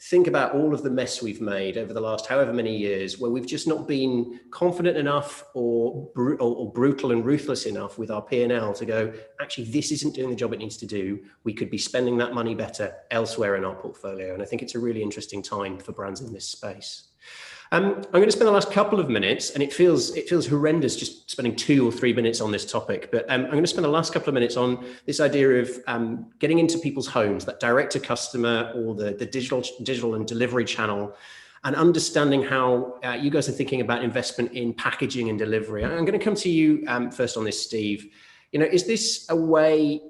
Think about all of the mess we've made over the last however many years, where we've just not been confident enough or brutal and ruthless enough with our P&L to go, actually, this isn't doing the job it needs to do. We could be spending that money better elsewhere in our portfolio. And I think it's a really interesting time for brands in this space. I'm going to spend the last couple of minutes, and it feels horrendous just spending 2 or 3 minutes on this topic, but I'm going to spend the last couple of minutes on this idea of getting into people's homes, that direct to customer or the digital and delivery channel, and understanding how you guys are thinking about investment in packaging and delivery. I'm going to come to you first on this, Steve. Is this a way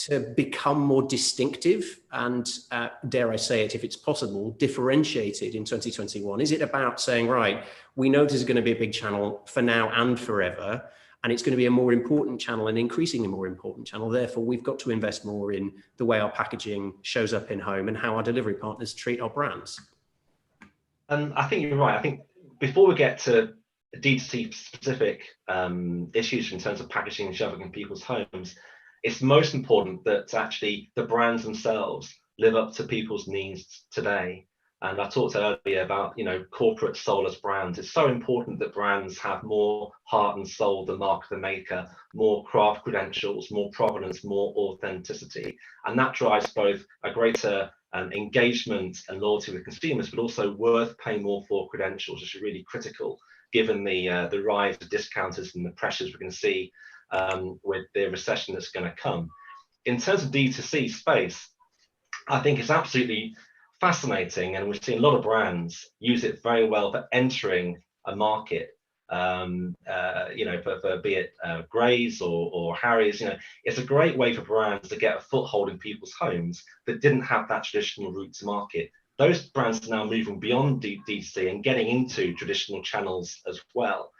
to become more distinctive and, dare I say it, if it's possible, differentiated in 2021? Is it about saying, right, we know this is going to be a big channel for now and forever, and it's going to be a more important channel, an increasingly more important channel. Therefore, we've got to invest more in the way our packaging shows up in home and how our delivery partners treat our brands? And I think you're right. I think before we get to D2C specific issues in terms of packaging and shoving in people's homes, it's most important that actually the brands themselves live up to people's needs today. And I talked earlier about, corporate soulless brands. It's so important that brands have more heart and soul than mark of the maker, more craft credentials, more provenance, more authenticity. And that drives both a greater engagement and loyalty with consumers, but also worth paying more for credentials, which is really critical given the rise of discounters and the pressures we're going to see with the recession that's going to come. In terms of D2C space, I think it's absolutely fascinating, and we've seen a lot of brands use it very well for entering a market. For be it Grays or Harry's, it's a great way for brands to get a foothold in people's homes that didn't have that traditional route to market. Those brands are now moving beyond D2C and getting into traditional channels as well.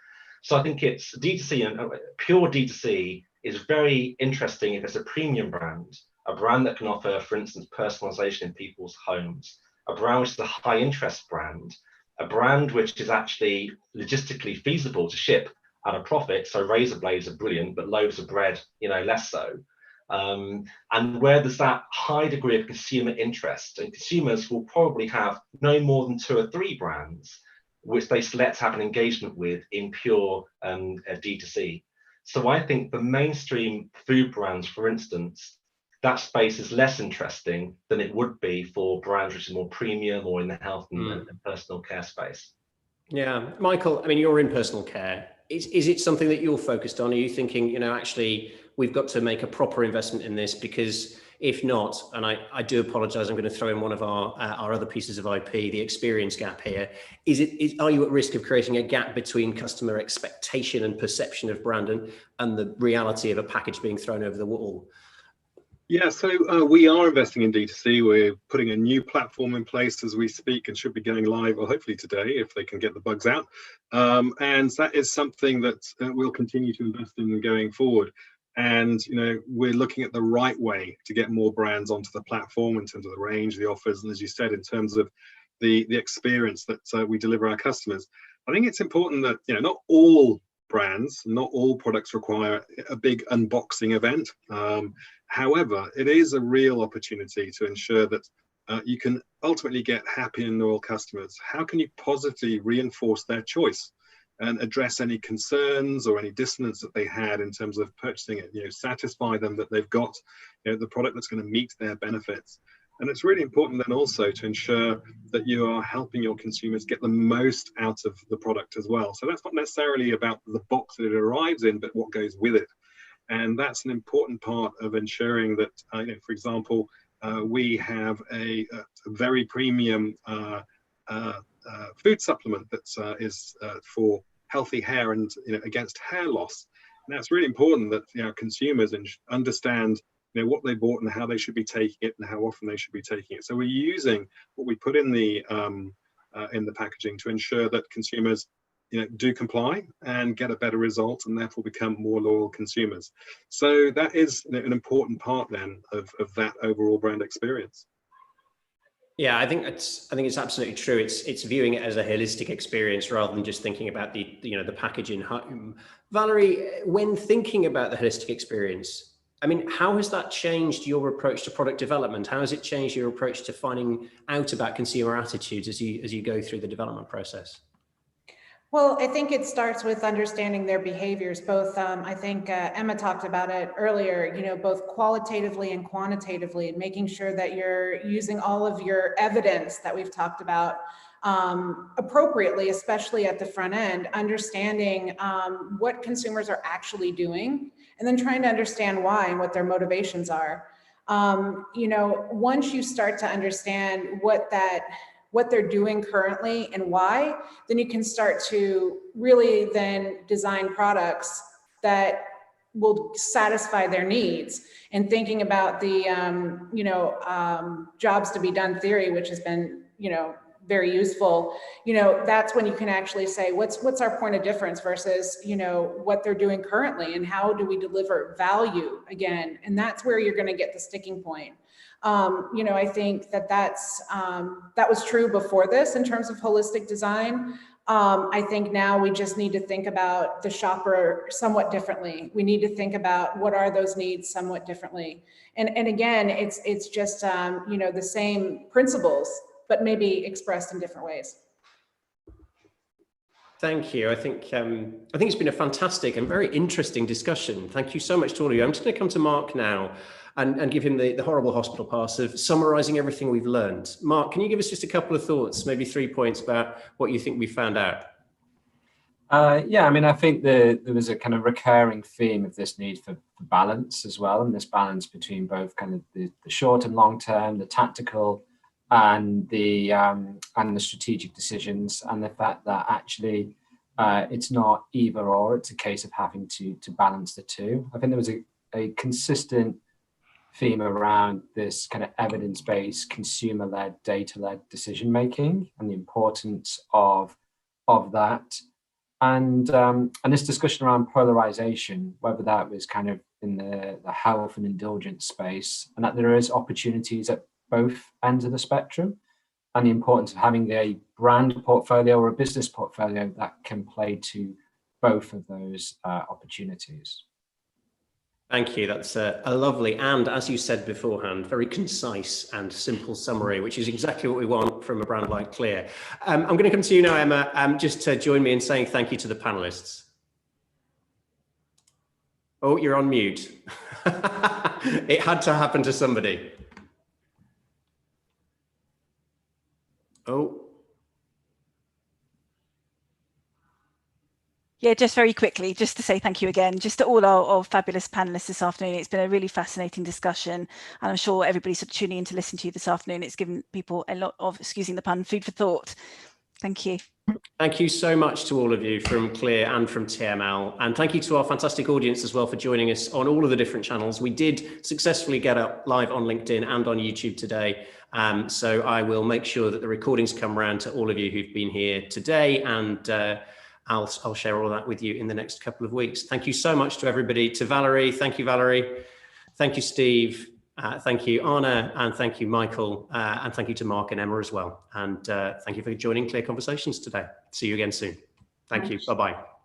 So I think it's D2C, and pure D2C is very interesting if it's a premium brand, a brand that can offer, for instance, personalization in people's homes, a brand which is a high interest brand, a brand which is actually logistically feasible to ship at a profit. So razor blades are brilliant, but loaves of bread, less so. And where there's that high degree of consumer interest, and consumers will probably have no more than 2 or 3 brands which they select to have an engagement with in pure D2C. So I think the mainstream food brands, for instance, that space is less interesting than it would be for brands which are more premium or in the health and personal care space. Yeah, Michael, you're in personal care. Is it something that you're focused on? Are you thinking, actually, we've got to make a proper investment in this, because if not, and I do apologize, I'm going to throw in one of our other pieces of IP, the experience gap here. Are you at risk of creating a gap between customer expectation and perception of brand and the reality of a package being thrown over the wall? Yeah, so we are investing in D2C. We're putting a new platform in place as we speak, and should be going live, or hopefully today, if they can get the bugs out. And that is something that we'll continue to invest in going forward. And we're looking at the right way to get more brands onto the platform in terms of the range, the offers, and as you said, in terms of the experience that we deliver our customers. I think it's important that not all brands, not all products require a big unboxing event. However, it is a real opportunity to ensure that you can ultimately get happy and loyal customers. How can you positively reinforce their choice and address any concerns or any dissonance that they had in terms of purchasing it? Satisfy them that they've got the product that's going to meet their benefits. And it's really important then also to ensure that you are helping your consumers get the most out of the product as well. So that's not necessarily about the box that it arrives in, but what goes with it. And that's an important part of ensuring that, for example, we have a very premium food supplement that is for healthy hair and against hair loss. And that's really important that consumers understand what they bought and how they should be taking it and how often they should be taking it. So we're using what we put in the packaging to ensure that consumers do comply and get a better result, and therefore become more loyal consumers. So that is an important part then of that overall brand experience. Yeah, I think it's absolutely true. It's viewing it as a holistic experience rather than just thinking about the package in home. Valerie, when thinking about the holistic experience, I mean, how has that changed your approach to product development? How has it changed your approach to finding out about consumer attitudes as you go through the development process? Well, I think it starts with understanding their behaviors. Both, I think Emma talked about it earlier, both qualitatively and quantitatively, making sure that you're using all of your evidence that we've talked about appropriately, especially at the front end, understanding what consumers are actually doing, and then trying to understand why and what their motivations are. Once you start to understand what they're doing currently and why, then you can start to really then design products that will satisfy their needs. And thinking about the, jobs to be done theory, which has been, very useful, that's when you can actually say, what's our point of difference versus, what they're doing currently, and how do we deliver value again? And that's where you're going to get the sticking point. I think that was true before this in terms of holistic design. I think now we just need to think about the shopper somewhat differently. We need to think about what are those needs somewhat differently. And again, it's just, the same principles, but maybe expressed in different ways. Thank you. I think it's been a fantastic and very interesting discussion. Thank you so much to all of you. I'm just going to come to Mark now and give him the horrible hospital pass of summarising everything we've learned. Mark, can you give us just a couple of thoughts, maybe 3 points about what you think we found out? Yeah, I mean, I think there was a kind of recurring theme of this need for balance as well, and this balance between both kind of the short and long term, the tactical and the strategic decisions, and the fact that actually it's not either or, it's a case of having to balance the two. I think there was a consistent theme around this kind of evidence-based, consumer-led, data-led decision making, and the importance of that, and this discussion around polarization, whether that was kind of in the health and indulgence space, and that there is opportunities at both ends of the spectrum, and the importance of having a brand portfolio or a business portfolio that can play to both of those opportunities. Thank you. That's a lovely, and as you said beforehand, very concise and simple summary, which is exactly what we want from a brand like Clear. I'm going to come to you now, Emma, just to join me in saying thank you to the panelists. Oh, you're on mute. It had to happen to somebody. Oh. Yeah, just very quickly, just to say thank you again, just to all our fabulous panelists this afternoon. It's been a really fascinating discussion, and I'm sure everybody's sort of tuning in to listen to you this afternoon. It's given people a lot of, excusing the pun, food for thought. Thank you. Thank you so much to all of you from Clear and from TML. And thank you to our fantastic audience as well for joining us on all of the different channels. We did successfully get up live on LinkedIn and on YouTube today. So I will make sure that the recordings come around to all of you who've been here today, and I'll share all that with you in the next couple of weeks. Thank you so much to everybody. To Valerie, thank you, Valerie. Thank you, Steve. Thank you, Anna, and thank you, Michael, and thank you to Mark and Emma as well. And thank you for joining Clear Conversations today. See you again soon. Thank you. Bye-bye.